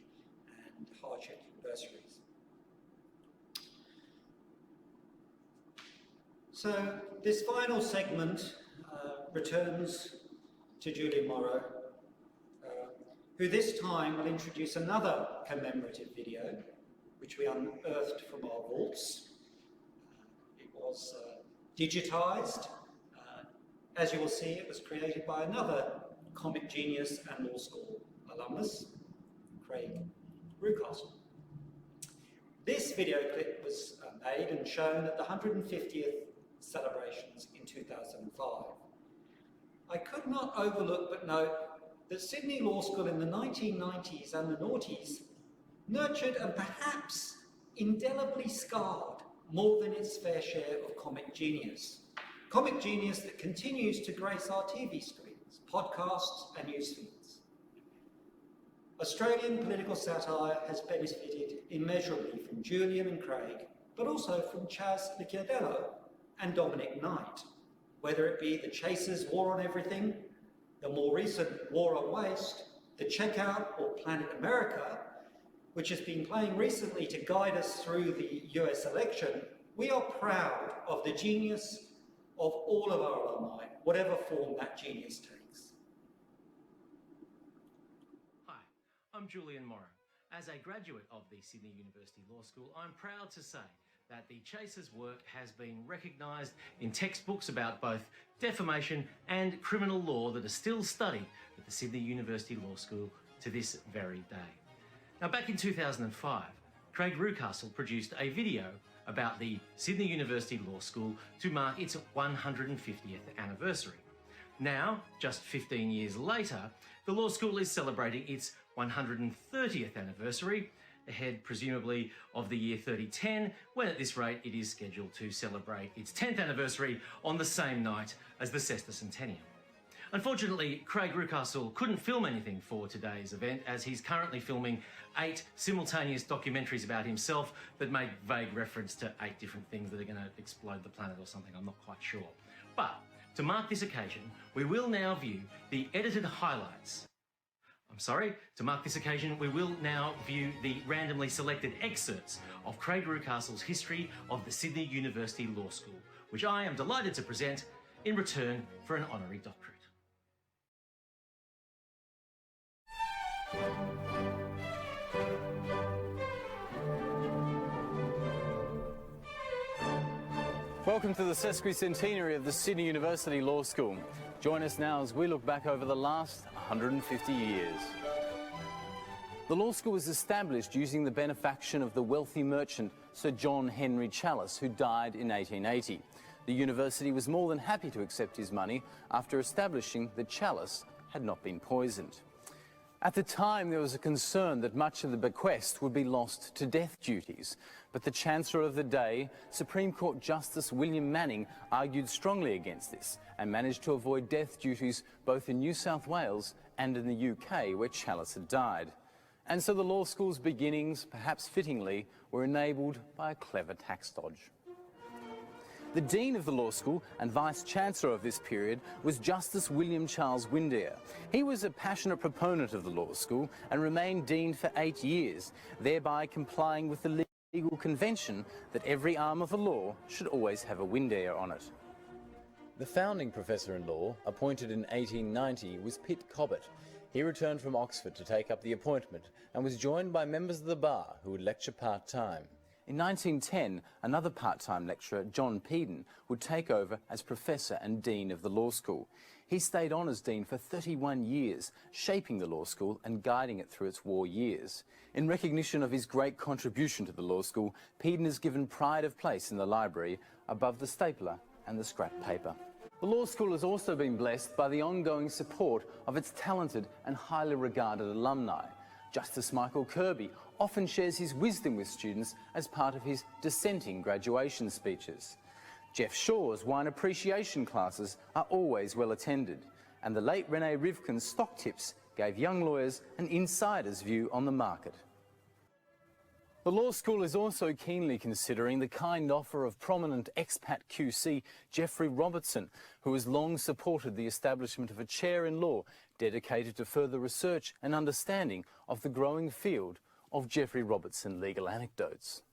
and hardship bursaries. So this final segment returns to Julian Morrow, who this time will introduce another commemorative video, which we unearthed from our vaults. It was digitised. As you will see, it was created by another comic genius and law school alumnus, Craig Rucastle. This video clip was made and shown at the 150th celebrations in 2005. I could not overlook but note that Sydney Law School in the 1990s and the noughties nurtured and perhaps indelibly scarred more than its fair share of comic genius. Comic genius that continues to grace our TV screens, podcasts and news feeds. Australian political satire has benefited immeasurably from Julian and Craig, but also from Chas Licciardello and Dominic Knight, whether it be The Chasers' War on Everything, the more recent War on Waste, The Checkout or Planet America, which has been playing recently to guide us through the US election. We are proud of the genius of all of our alumni, whatever form that genius takes. Hi, I'm Julian Morrow. As a graduate of the Sydney University Law School, I'm proud to say that the Chasers' work has been recognised in textbooks about both defamation and criminal law that are still studied at the Sydney University Law School to this very day. Now, back in 2005, Craig Rucastle produced a video about the Sydney University Law School to mark its 150th anniversary. Now, just 15 years later, the law school is celebrating its 130th anniversary, ahead presumably of the year 3010, when at this rate it is scheduled to celebrate its 10th anniversary on the same night as the sesquicentennial. Unfortunately, Craig Rucastle couldn't film anything for today's event, as he's currently filming 8 simultaneous documentaries about himself that make vague reference to 8 different things that are going to explode the planet or something, I'm not quite sure. But To mark this occasion, we will now view the edited highlights. To mark this occasion, we will now view the randomly selected excerpts of Craig Rucastle's history of the Sydney University Law School, which I am delighted to present in return for an honorary doctorate. Welcome to the sesquicentenary of the Sydney University Law School. Join us now as we look back over the last 150 years. The law school was established using the benefaction of the wealthy merchant Sir John Henry Challis, who died in 1880. The university was more than happy to accept his money after establishing that Challis had not been poisoned. At the time, there was a concern that much of the bequest would be lost to death duties, but the Chancellor of the day, Supreme Court Justice William Manning, argued strongly against this and managed to avoid death duties both in New South Wales and in the UK, where Challis had died. And so the law school's beginnings, perhaps fittingly, were enabled by a clever tax dodge. The Dean of the Law School and Vice-Chancellor of this period was Justice William Charles Windeyer. He was a passionate proponent of the law school and remained Dean for 8 years, thereby complying with the legal convention that every arm of the law should always have a Windeyer on it. The founding professor in law, appointed in 1890, was Pitt Covert. He returned from Oxford to take up the appointment and was joined by members of the bar who would lecture part-time. In 1910, another part-time lecturer, John Fegan, would take over as Professor and Dean of the Law School. He stayed on as Dean for 31 years, shaping the law school and guiding it through its war years. In recognition of his great contribution to the law school, Fegan is given pride of place in the library above the stapler and the scrap paper. The law school has also been blessed by the ongoing support of its talented and highly regarded alumni. Justice Michael Kirby often shares his wisdom with students as part of his dissenting graduation speeches. Jeff Shaw's wine appreciation classes are always well attended, and the late Rene Rivkin's stock tips gave young lawyers an insider's view on the market. The law school is also keenly considering the kind offer of prominent expat QC Geoffrey Robertson, who has long supported the establishment of a chair in law dedicated to further research and understanding of the growing field of Geoffrey Robertson legal anecdotes.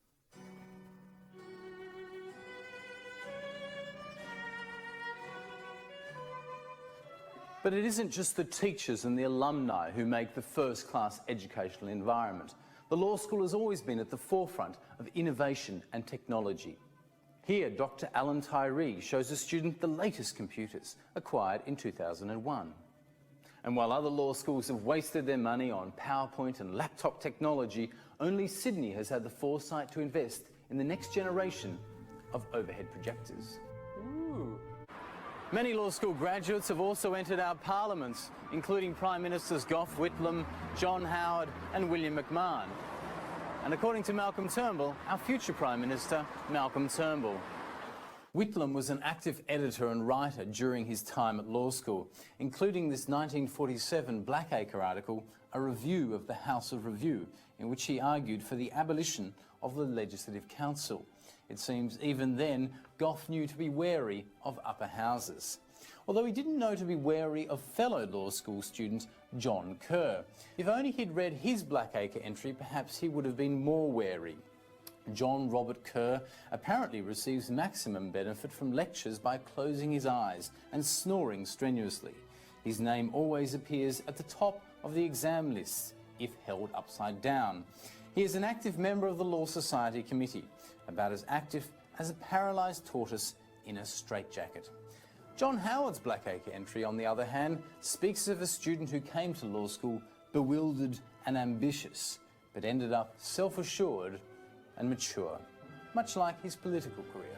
But it isn't just the teachers and the alumni who make the first-class educational environment. The law school has always been at the forefront of innovation and technology. Here, Dr. Alan Tyree shows a student the latest computers, acquired in 2001. And while other law schools have wasted their money on PowerPoint and laptop technology, only Sydney has had the foresight to invest in the next generation of overhead projectors. Ooh. Many law school graduates have also entered our parliaments, including Prime Ministers Gough Whitlam, John Howard and William McMahon. And according to Malcolm Turnbull, our future Prime Minister, Malcolm Turnbull. Whitlam was an active editor and writer during his time at law school, including this 1947 Blackacre article, A Review of the House of Review, in which he argued for the abolition of the Legislative Council. It seems even then, Gough knew to be wary of upper houses. Although he didn't know to be wary of fellow law school student John Kerr. If only he'd read his Blackacre entry, perhaps he would have been more wary. John Robert Kerr apparently receives maximum benefit from lectures by closing his eyes and snoring strenuously. His name always appears at the top of the exam lists, if held upside down. He is an active member of the Law Society Committee, about as active as a paralysed tortoise in a straitjacket. John Howard's Blackacre entry, on the other hand, speaks of a student who came to law school bewildered and ambitious, but ended up self-assured and mature, much like his political career.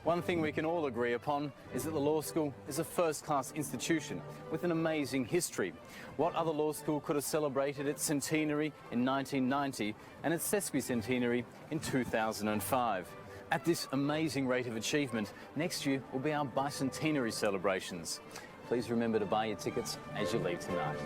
One thing we can all agree upon is that the law school is a first-class institution with an amazing history. What other law school could have celebrated its centenary in 1990 and its sesquicentenary in 2005? At this amazing rate of achievement, next year will be our bicentenary celebrations. Please remember to buy your tickets as you leave tonight.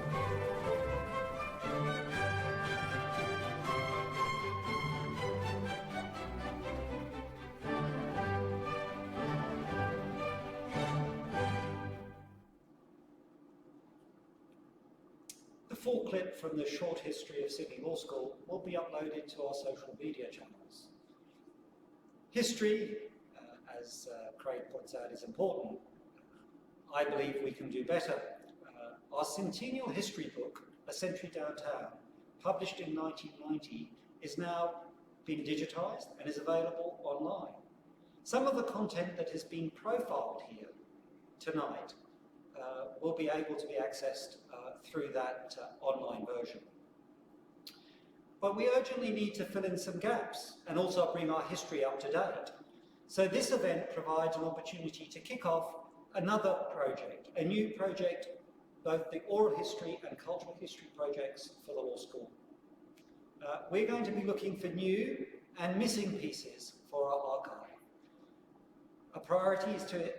full clip from the short history of Sydney Law School will be uploaded to our social media channels. History, as Craig points out, is important. I believe we can do better. Our centennial history book, A Century Downtown, published in 1990, is now being digitised and is available online. Some of the content that has been profiled here tonight will be able to be accessed through that online version. But we urgently need to fill in some gaps and also bring our history up to date. So this event provides an opportunity to kick off another project, a new project, both the oral history and cultural history projects for the law school. We're going to be looking for new and missing pieces for our archive. A priority is to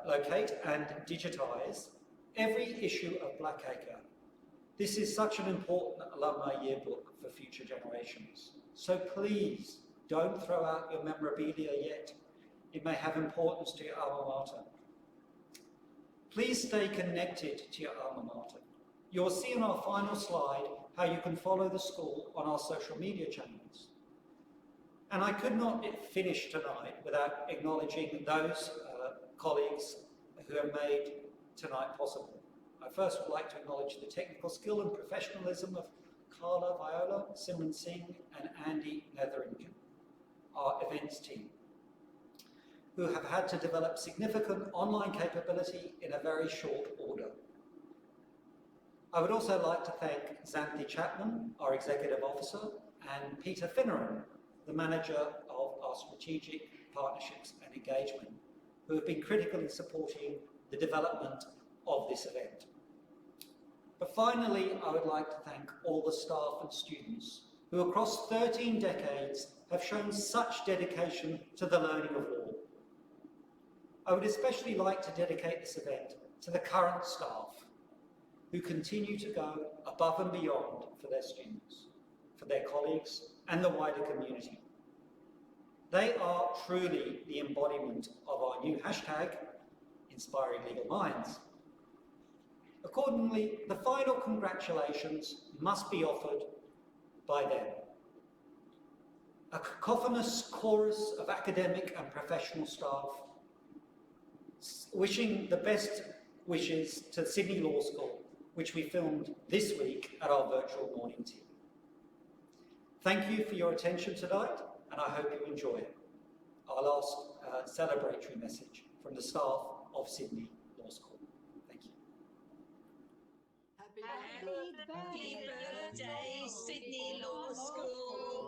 locate and digitise every issue of Blackacre. This is such an important alumni yearbook for future generations. So please don't throw out your memorabilia yet. It may have importance to your alma mater. Please stay connected to your alma mater. You'll see in our final slide how you can follow the school on our social media channels. And I could not finish tonight without acknowledging those colleagues who have made tonight possible. I first would like to acknowledge the technical skill and professionalism of Carla Viola, Simran Singh and Andy Derrington, our events team, who have had to develop significant online capability in a very short order. I would also like to thank Xanthi Chapman, our Executive Officer, and Peter Finneran, the Manager of our Strategic Partnerships and Engagement, who have been critical in supporting the development of this event. But finally, I would like to thank all the staff and students who across 13 decades have shown such dedication to the learning of law. I would especially like to dedicate this event to the current staff who continue to go above and beyond for their students, for their colleagues and the wider community. They are truly the embodiment of our new hashtag, Inspiring Legal Minds. Accordingly, the final congratulations must be offered by them. A cacophonous chorus of academic and professional staff wishing the best wishes to Sydney Law School, which we filmed this week at our virtual morning tea. Thank you for your attention tonight, and I hope you enjoy it. Our last celebratory message from the staff of Sydney Law School. Thank you. Happy birthday, Sydney Law School.